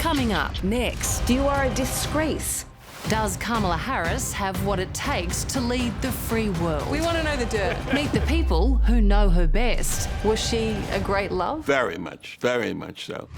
Coming up next. You are a disgrace. Does Kamala Harris have what it takes to lead the free world? We want to know the dirt. Meet the people who know her best. Was she a great love? Very much so.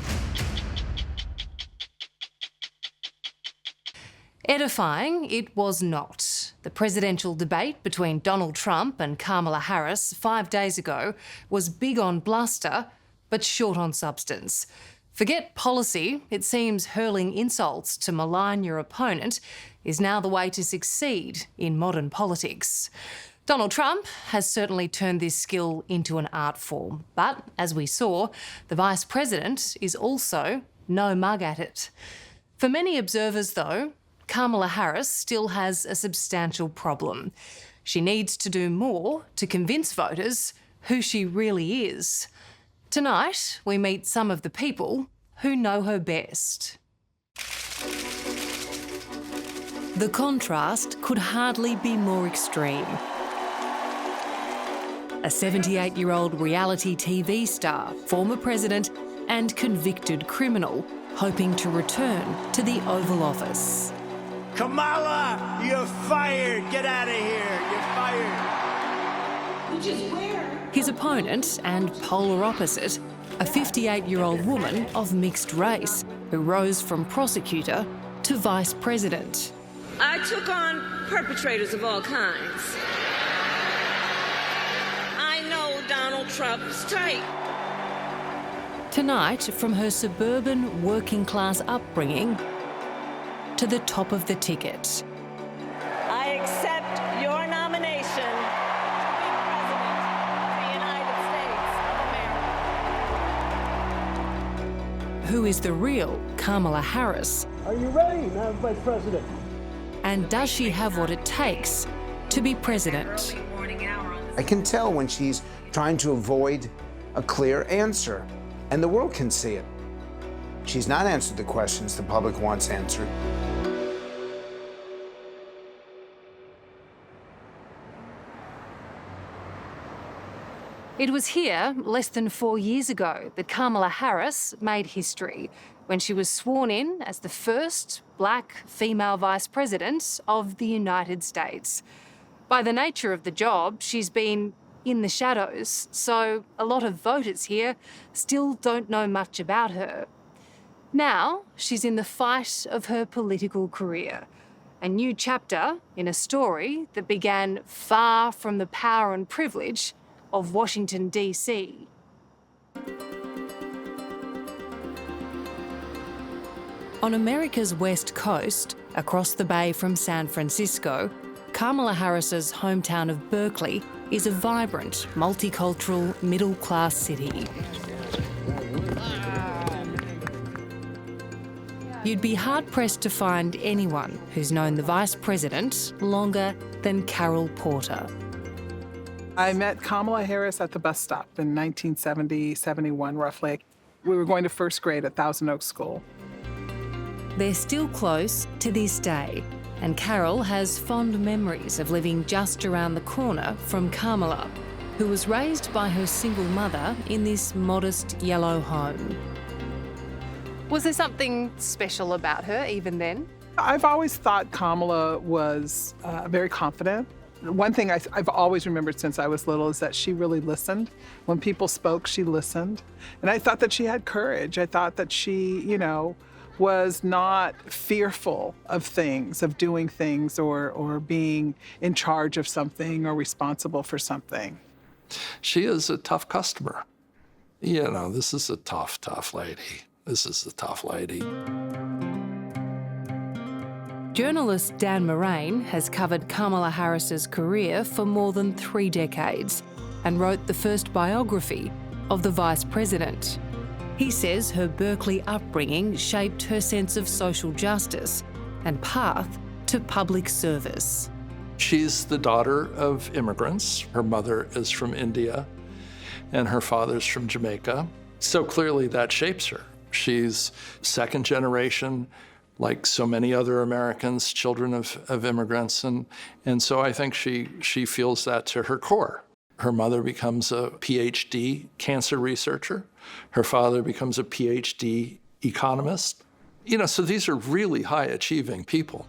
Edifying, it was not. The presidential debate between Donald Trump and Kamala Harris 5 days ago was big on bluster, but short on substance. Forget policy, it seems hurling insults to malign your opponent is now the way to succeed in modern politics. Donald Trump has certainly turned this skill into an art form, but as we saw, the Vice President is also no mug at it. For many observers, though, Kamala Harris still has a substantial problem. She needs to do more to convince voters who she really is. Tonight, we meet some of the people who know her best. The contrast could hardly be more extreme. A 78-year-old reality TV star, former president and convicted criminal, hoping to return to the Oval Office. Kamala, you're fired. Get out of here. You're fired. Which is where? His opponent, and polar opposite, a 58-year-old woman of mixed race who rose from prosecutor to vice president. I took on perpetrators of all kinds. I know Donald Trump's type. Tonight, from her suburban working-class upbringing to the top of the ticket. I accept your nomination to be President of the United States of America. Who is the real Kamala Harris? Are you ready, Madam Vice President? And does she have what it takes to be president? I can tell when she's trying to avoid a clear answer, and the world can see it. She's not answered the questions the public wants answered. It was here, less than 4 years ago, that Kamala Harris made history when she was sworn in as the first black female vice president of the United States. By the nature of the job, she's been in the shadows, so a lot of voters here still don't know much about her. Now, she's in the fight of her political career, a new chapter in a story that began far from the power and privilege of Washington, D.C. On America's west coast, across the bay from San Francisco, Kamala Harris's hometown of Berkeley is a vibrant, multicultural, middle-class city. You'd be hard-pressed to find anyone who's known the Vice President longer than Carol Porter. I met Kamala Harris at the bus stop in 1970, 71, roughly. We were going to first grade at Thousand Oaks School. They're still close to this day, and Carol has fond memories of living just around the corner from Kamala, who was raised by her single mother in this modest yellow home. Was there something special about her even then? I've always thought Kamala was very confident. One thing I've always remembered since I was little is that she really listened. When people spoke, she listened. And I thought that she had courage. I thought that she, was not fearful of things, of doing things or being in charge of something or responsible for something. She is a tough customer. This is a tough lady. This is a tough lady. Journalist Dan Moraine has covered Kamala Harris's career for more than 3 decades and wrote the first biography of the Vice President. He says her Berkeley upbringing shaped her sense of social justice and path to public service. She's the daughter of immigrants. Her mother is from India and her father's from Jamaica. So clearly that shapes her. She's second generation, like so many other Americans, children of immigrants. And so I think she feels that to her core. Her mother becomes a PhD cancer researcher. Her father becomes a PhD economist. So these are really high-achieving people.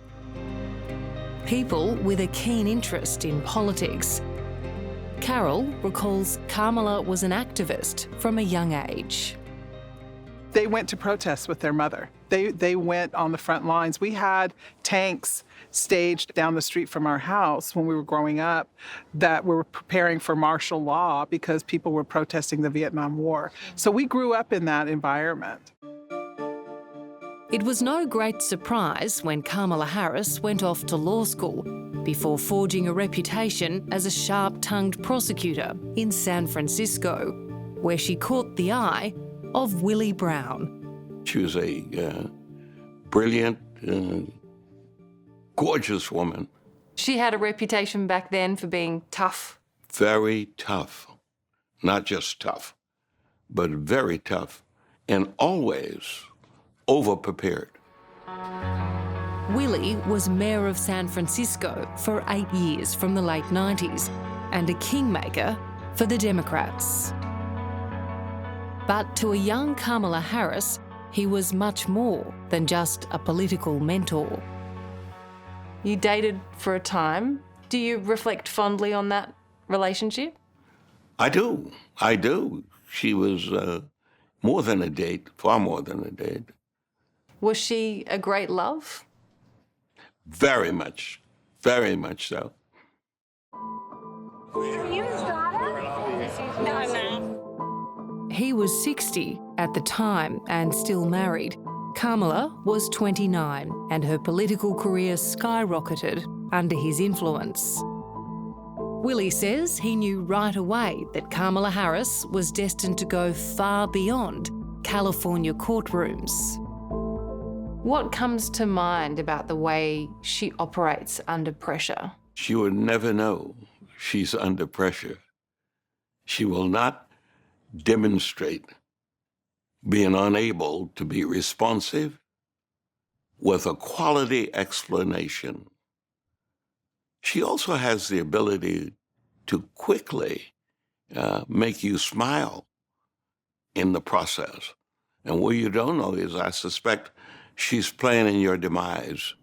People with a keen interest in politics. Carol recalls Kamala was an activist from a young age. They went to protests with their mother. They went on the front lines. We had tanks staged down the street from our house when we were growing up that were preparing for martial law because people were protesting the Vietnam War. So we grew up in that environment. It was no great surprise when Kamala Harris went off to law school before forging a reputation as a sharp-tongued prosecutor in San Francisco, where she caught the eye of Willie Brown. She was a brilliant, gorgeous woman. She had a reputation back then for being tough. Very tough. Not just tough, but very tough. And always over-prepared. Willie was mayor of San Francisco for 8 years from the late 90s and a kingmaker for the Democrats. But to a young Kamala Harris, he was much more than just a political mentor. You dated for a time. Do you reflect fondly on that relationship? I do. She was more than a date, far more than a date. Was she a great love? Very much so. Are you his daughter? No, I'm not. He was 60 at the time and still married. Kamala was 29 and her political career skyrocketed under his influence. Willie says he knew right away that Kamala Harris was destined to go far beyond California courtrooms. What comes to mind about the way she operates under pressure? She would never know she's under pressure. She will not demonstrate being unable to be responsive with a quality explanation. She also has the ability to quickly make you smile in the process. And what you don't know is, I suspect she's planning your demise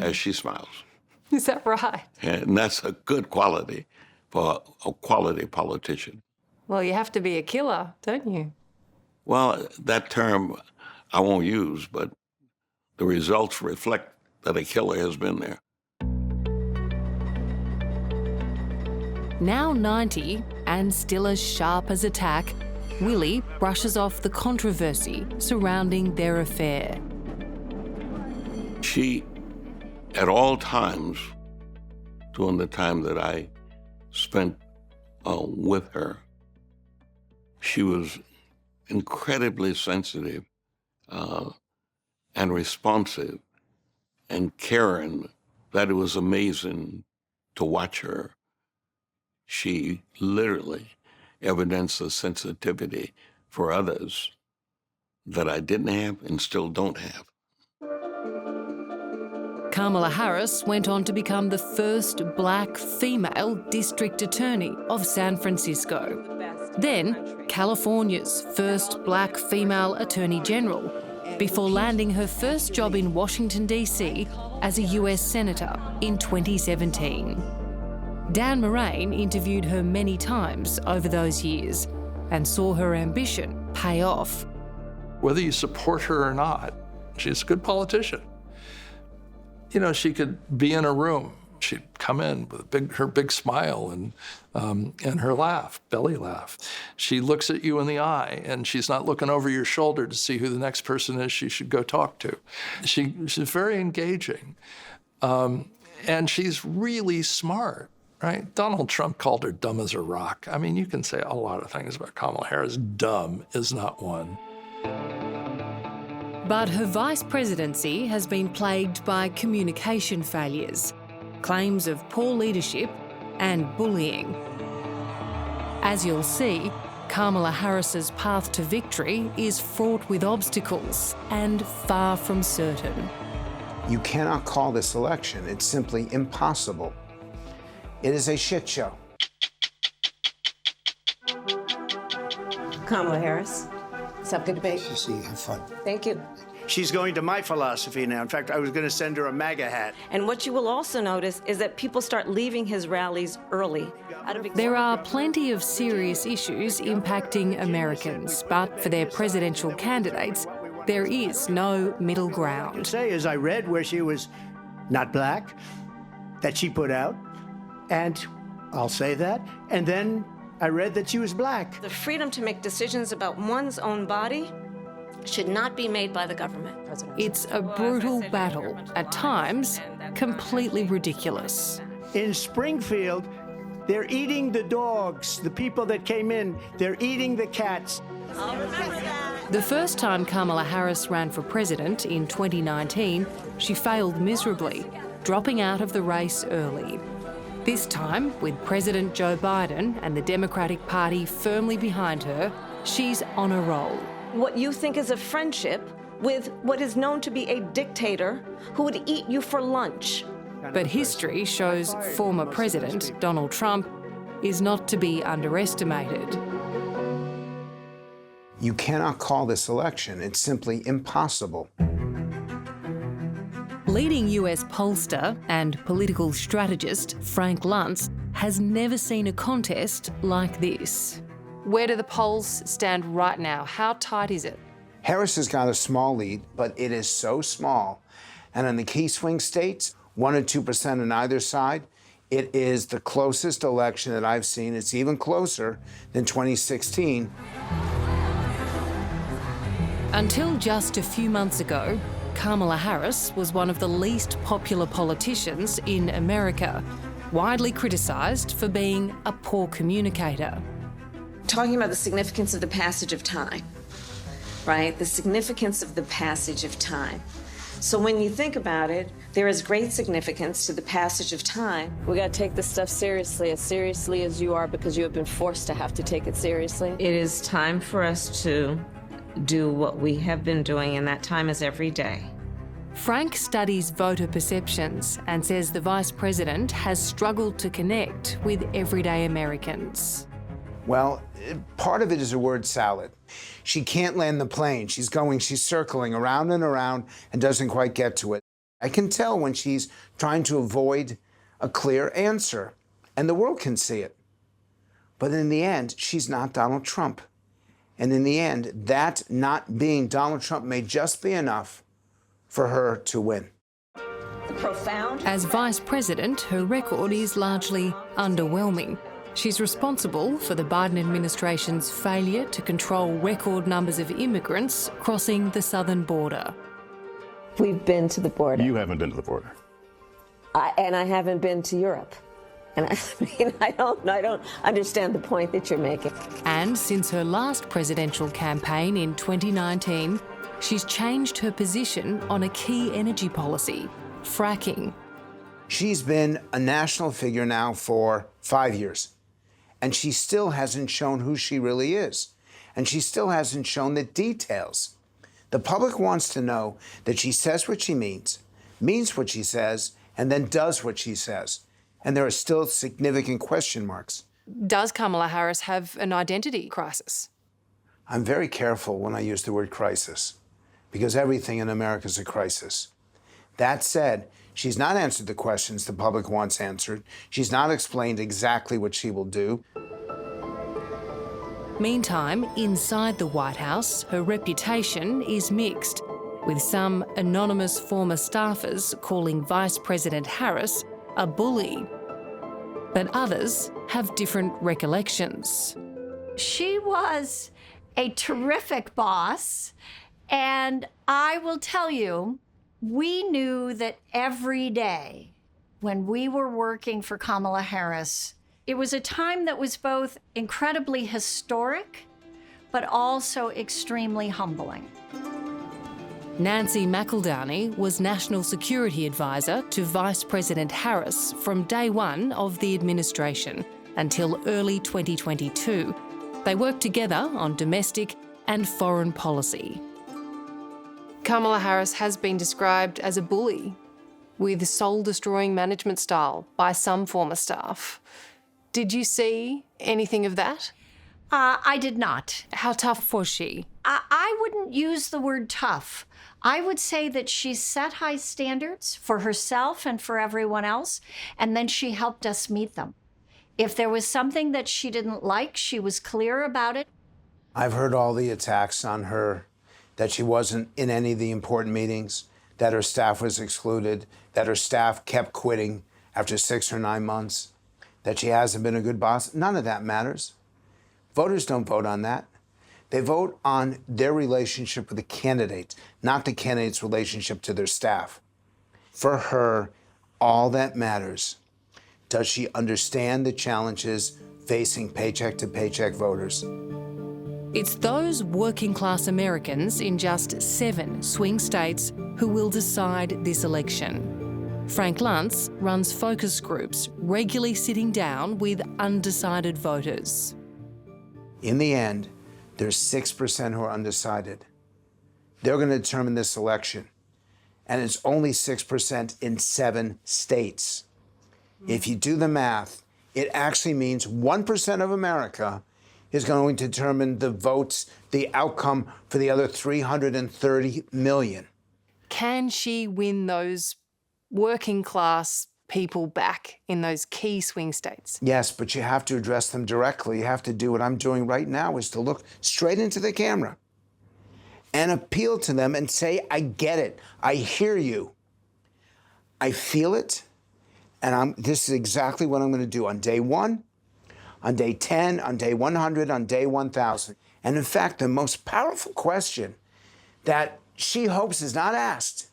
as she smiles. Is that right? And that's a good quality for a quality politician. Well, you have to be a killer, don't you? Well, that term I won't use, but the results reflect that a killer has been there. Now 90 and still as sharp as a tack, Willie brushes off the controversy surrounding their affair. She, at all times, during the time that I spent with her, she was incredibly sensitive and responsive and caring, that it was amazing to watch her. She literally evidenced a sensitivity for others that I didn't have and still don't have. Kamala Harris went on to become the first black female district attorney of San Francisco. Then, California's first black female attorney general, before landing her first job in Washington, D.C. as a US Senator in 2017. Dan Moraine interviewed her many times over those years and saw her ambition pay off. Whether you support her or not, she's a good politician. She could be in a room. She'd come in with her big smile and her laugh, belly laugh. She looks at you in the eye, and she's not looking over your shoulder to see who the next person is she should go talk to. She's very engaging, and she's really smart, right? Donald Trump called her dumb as a rock. I mean, you can say a lot of things about Kamala Harris. Dumb is not one. But her vice presidency has been plagued by communication failures, claims of poor leadership and bullying. As you'll see, Kamala Harris's path to victory is fraught with obstacles and far from certain. You cannot call this election. It's simply impossible. It is a shit show. Kamala Harris. Let's have a good debate. See, have fun. Thank you. She's going to my philosophy now. In fact, I was going to send her a MAGA hat. And what you will also notice is that people start leaving his rallies early. There are plenty of serious issues impacting Americans, but for their presidential candidates, there is no middle ground. Say, as I read where she was not black, that she put out, and I'll say that, and then I read that she was black. The freedom to make decisions about one's own body should not be made by the government. It's a brutal battle, at times completely ridiculous. In Springfield, they're eating the dogs. The people that came in, they're eating the cats. The first time Kamala Harris ran for president in 2019, she failed miserably, dropping out of the race early. This time, with President Joe Biden and the Democratic Party firmly behind her, she's on a roll. What you think is a friendship with what is known to be a dictator who would eat you for lunch. But history shows former President Donald Trump is not to be underestimated. You cannot call this election. It's simply impossible. Leading US pollster and political strategist Frank Luntz has never seen a contest like this. Where do the polls stand right now? How tight is it? Harris has got a small lead, but it is so small. And in the key swing states, 1 or 2% on either side, it is the closest election that I've seen. It's even closer than 2016. Until just a few months ago, Kamala Harris was one of the least popular politicians in America, widely criticised for being a poor communicator. Talking about the significance of the passage of time, right? The significance of the passage of time. So when you think about it, there is great significance to the passage of time. We got to take this stuff seriously as you are, because you have been forced to have to take it seriously. It is time for us to do what we have been doing, and that time is every day. Frank studies voter perceptions and says the Vice President has struggled to connect with everyday Americans. Well, part of it is a word salad. She can't land the plane. She's circling around and around and doesn't quite get to it. I can tell when she's trying to avoid a clear answer, and the world can see it. But in the end, she's not Donald Trump. And in the end, that not being Donald Trump may just be enough for her to win. Profound. As Vice President, her record is largely underwhelming. She's responsible for the Biden administration's failure to control record numbers of immigrants crossing the southern border. We've been to the border. You haven't been to the border. And I haven't been to Europe. And I don't understand the point that you're making. And since her last presidential campaign in 2019, she's changed her position on a key energy policy, fracking. She's been a national figure now for 5 years, and she still hasn't shown who she really is, and she still hasn't shown the details. The public wants to know that she says what she means what she says, and then does what she says. And there are still significant question marks. Does Kamala Harris have an identity crisis? I'm very careful when I use the word crisis, because everything in America is a crisis. That said, she's not answered the questions the public wants answered. She's not explained exactly what she will do. Meantime, inside the White House, her reputation is mixed, with some anonymous former staffers calling Vice President Harris a bully. But others have different recollections. She was a terrific boss, and I will tell you, we knew that every day when we were working for Kamala Harris, it was a time that was both incredibly historic, but also extremely humbling. Nancy McEldowney was National Security Advisor to Vice President Harris from day one of the administration until early 2022. They worked together on domestic and foreign policy. Kamala Harris has been described as a bully with soul-destroying management style by some former staff. Did you see anything of that? I did not. How tough was she? I wouldn't use the word tough. I would say that she set high standards for herself and for everyone else, and then she helped us meet them. If there was something that she didn't like, she was clear about it. I've heard all the attacks on her, that she wasn't in any of the important meetings, that her staff was excluded, that her staff kept quitting after 6 or 9 months, that she hasn't been a good boss. None of that matters. Voters don't vote on that. They vote on their relationship with the candidate, not the candidate's relationship to their staff. For her, all that matters, does she understand the challenges facing paycheck-to-paycheck voters? It's those working-class Americans in just 7 swing states who will decide this election. Frank Luntz runs focus groups, regularly sitting down with undecided voters. In the end, there's 6% who are undecided. They're going to determine this election. And it's only 6% in 7 states. If you do the math, it actually means 1% of America is going to determine the votes, the outcome for the other 330 million. Can she win those working class people back in those key swing states? Yes, but you have to address them directly. You have to do what I'm doing right now, is to look straight into the camera and appeal to them and say, I get it. I hear you. I feel it. And this is exactly what I'm going to do on day 1, on day 10, on day 100, on day 1,000. And in fact, the most powerful question that she hopes is not asked,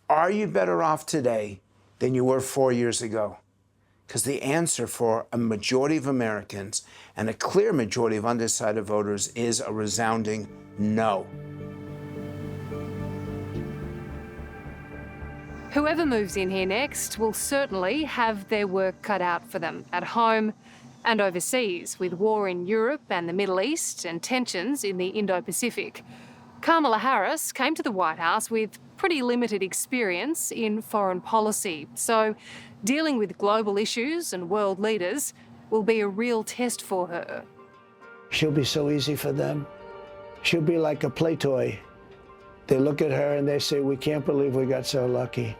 are you better off today than you were 4 years ago? Because the answer for a majority of Americans and a clear majority of undecided voters is a resounding no. Whoever moves in here next will certainly have their work cut out for them at home and overseas, with war in Europe and the Middle East and tensions in the Indo-Pacific. Kamala Harris came to the White House with pretty limited experience in foreign policy, so dealing with global issues and world leaders will be a real test for her. She'll be so easy for them. She'll be like a play toy. They look at her and they say, we can't believe we got so lucky.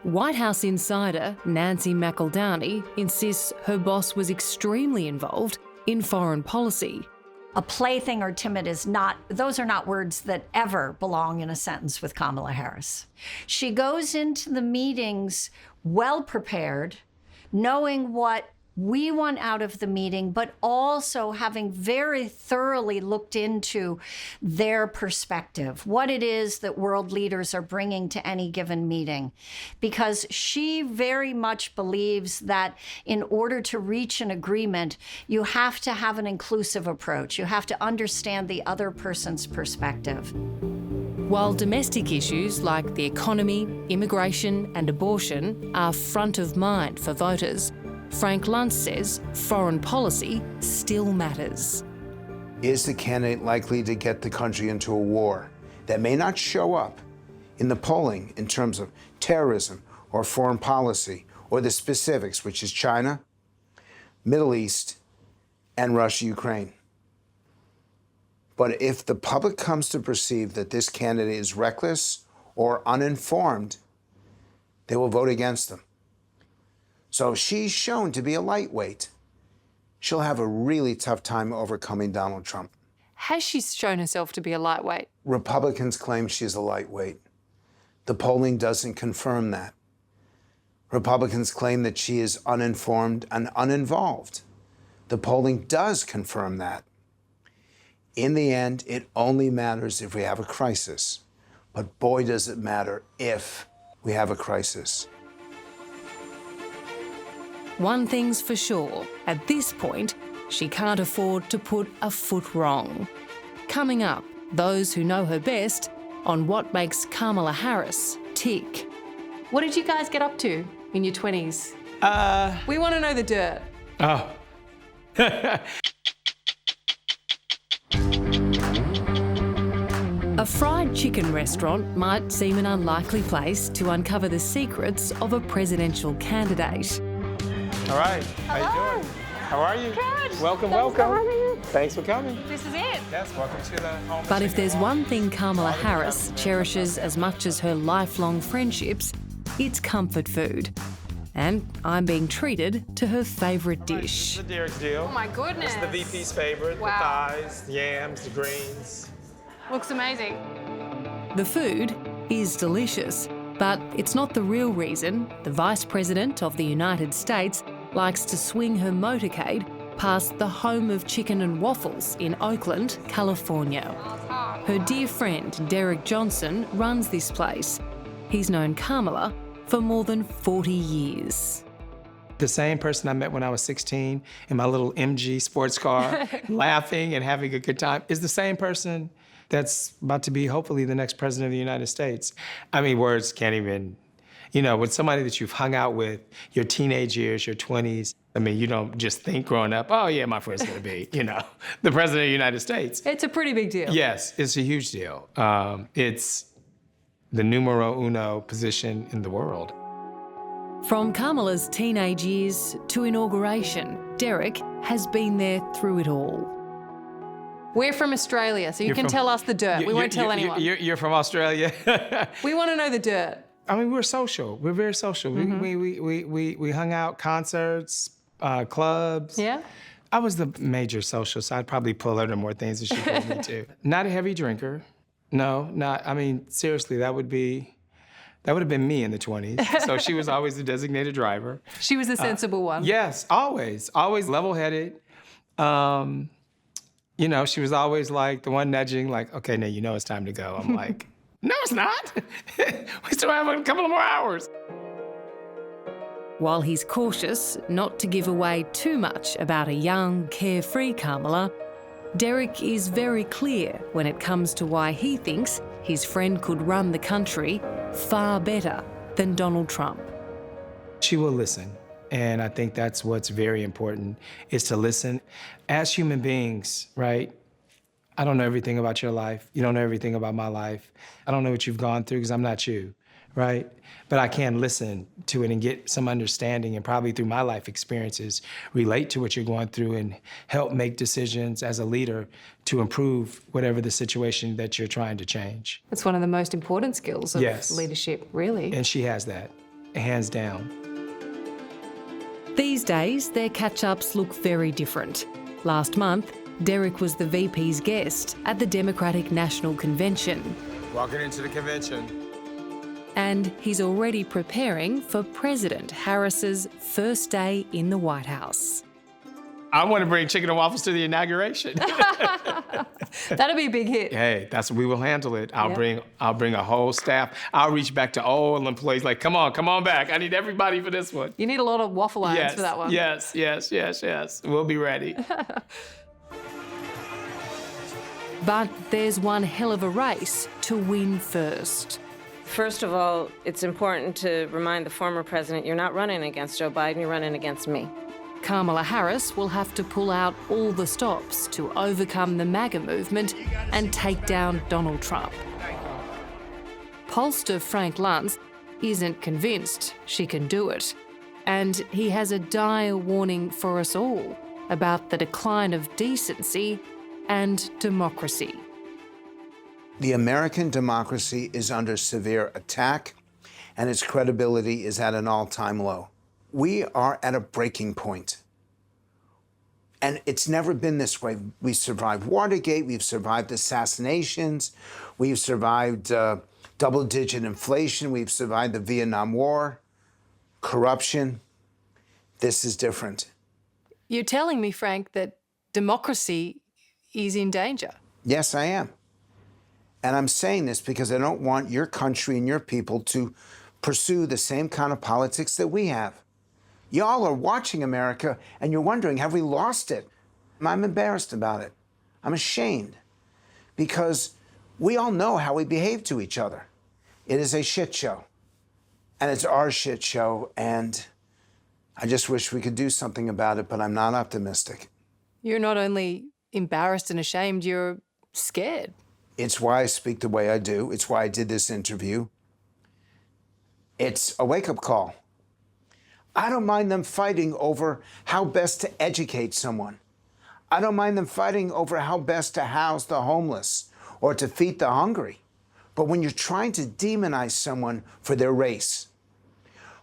White House insider Nancy McEldowney insists her boss was extremely involved in foreign policy. A plaything or timid those are not words that ever belong in a sentence with Kamala Harris. She goes into the meetings well prepared, knowing what we want out of the meeting, but also having very thoroughly looked into their perspective, what it is that world leaders are bringing to any given meeting. Because she very much believes that in order to reach an agreement, you have to have an inclusive approach. You have to understand the other person's perspective. While domestic issues like the economy, immigration and abortion are front of mind for voters, Frank Luntz says foreign policy still matters. Is the candidate likely to get the country into a war that may not show up in the polling in terms of terrorism or foreign policy or the specifics, which is China, Middle East, and Russia, Ukraine? But if the public comes to perceive that this candidate is reckless or uninformed, they will vote against them. So if she's shown to be a lightweight, she'll have a really tough time overcoming Donald Trump. Has she shown herself to be a lightweight? Republicans claim she's a lightweight. The polling doesn't confirm that. Republicans claim that she is uninformed and uninvolved. The polling does confirm that. In the end, it only matters if we have a crisis. But boy, does it matter if we have a crisis. One thing's for sure, at this point, she can't afford to put a foot wrong. Coming up, those who know her best on what makes Kamala Harris tick. What did you guys get up to in your 20s? We want to know the dirt. Oh. A fried chicken restaurant might seem an unlikely place to uncover the secrets of a presidential candidate. All right. How you doing? How are you? Good. Welcome, Thanks welcome. for having me. Thanks for coming. This is it. Yes, welcome to the home. But if there's one thing Kamala Harris cherishes as much as her lifelong friendships, it's comfort food. And I'm being treated to her favourite dish. The Derek's deal. Oh my goodness. It's the VP's favorite. Wow. The thighs, the yams, the greens. Looks amazing. The food is delicious, but it's not the real reason the Vice President of the United States likes to swing her motorcade past the home of chicken and waffles in Oakland, California. Her dear friend Derek Johnson runs this place. He's known Kamala for more than 40 years. The same person I met when I was 16 in my little MG sports car, laughing and having a good time, is the same person that's about to be hopefully the next president of the United States. I mean, words can't even, with somebody that you've hung out with your teenage years, your 20s, I mean, you don't just think growing up, oh yeah, my friend's gonna be, the president of the United States. It's a pretty big deal. Yes, it's a huge deal. It's the numero uno position in the world. From Kamala's teenage years to inauguration, Derek has been there through it all. We're from Australia, so you can tell us the dirt. We won't tell anyone. You're from Australia. We want to know the dirt. I mean, we're social. We're very social. We hung out, concerts, clubs. Yeah? I was the major social, so I'd probably pull her to more things than she pulled me to. Not a heavy drinker. No, I mean, seriously, that would have been me in the 20s. So she was always the designated driver. She was the sensible one. Yes, always level-headed. She was always like the one nudging, like, okay, now it's time to go. I'm like, no, it's not. We still have a couple of more hours. While he's cautious not to give away too much about a young, carefree Kamala, Derek is very clear when it comes to why he thinks his friend could run the country far better than Donald Trump. She will listen. And I think that's what's very important, is to listen. As human beings, right? I don't know everything about your life. You don't know everything about my life. I don't know what you've gone through because I'm not you, right? But I can listen to it and get some understanding, and probably through my life experiences, relate to what you're going through and help make decisions as a leader to improve whatever the situation that you're trying to change. It's one of the most important skills of Yes. leadership, really. And she has that, hands down. These days, their catch-ups look very different. Last month, Derek was the VP's guest at the Democratic National Convention. Walking into the convention. And he's already preparing for President Harris's first day in the White House. I want to bring chicken and waffles to the inauguration. That'd be a big hit. Hey, we will handle it. I'll bring a whole staff. I'll reach back to all employees like, come on back. I need everybody for this one. You need a lot of waffle irons for that one. Yes. We'll be ready. But there's one hell of a race to win first. First of all, it's important to remind the former president you're not running against Joe Biden, you're running against me. Kamala Harris will have to pull out all the stops to overcome the MAGA movement and take down Donald Trump. Pollster Frank Luntz isn't convinced she can do it, and he has a dire warning for us all about the decline of decency and democracy. The American democracy is under severe attack, and its credibility is at an all-time low. We are at a breaking point. And it's never been this way. We survived Watergate, we've survived assassinations, we've survived double-digit inflation, we've survived the Vietnam War, corruption. This is different. You're telling me, Frank, that democracy is in danger? Yes, I am. And I'm saying this because I don't want your country and your people to pursue the same kind of politics that we have. Y'all are watching America and you're wondering, have we lost it? I'm embarrassed about it. I'm ashamed because we all know how we behave to each other. It is a shit show. And it's our shit show, and I just wish we could do something about it, but I'm not optimistic. You're not only embarrassed and ashamed, you're scared. It's why I speak the way I do. It's why I did this interview. It's a wake-up call. I don't mind them fighting over how best to educate someone. I don't mind them fighting over how best to house the homeless or to feed the hungry. But when you're trying to demonize someone for their race,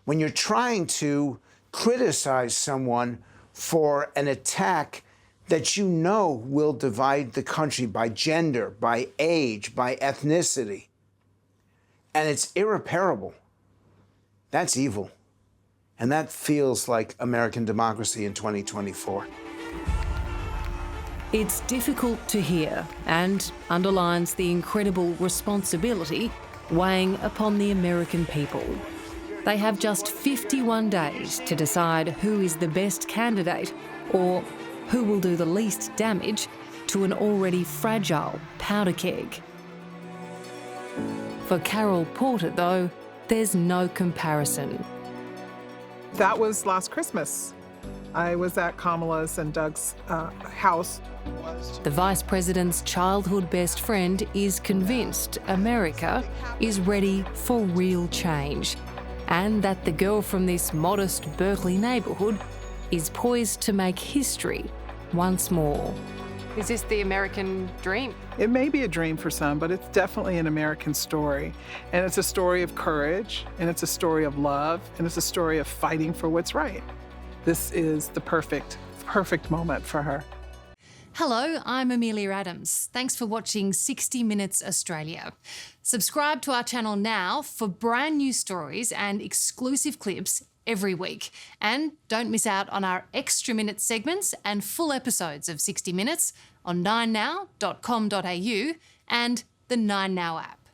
when you're trying to criticize someone for an attack that you know will divide the country by gender, by age, by ethnicity, and it's irreparable, that's evil. And that feels like American democracy in 2024. It's difficult to hear and underlines the incredible responsibility weighing upon the American people. They have just 51 days to decide who is the best candidate or who will do the least damage to an already fragile powder keg. For Carol Porter, though, there's no comparison. That was last Christmas. I was at Kamala's and Doug's house. The Vice President's childhood best friend is convinced America is ready for real change, and that the girl from this modest Berkeley neighbourhood is poised to make history once more. Is this the American dream? It may be a dream for some, but it's definitely an American story. And it's a story of courage, and it's a story of love, and it's a story of fighting for what's right. This is the perfect moment for her. Hello, I'm Amelia Adams. Thanks for watching 60 Minutes Australia. Subscribe to our channel now for brand new stories and exclusive clips every week. And don't miss out on our extra minute segments and full episodes of 60 Minutes on 9now.com.au and the 9Now app.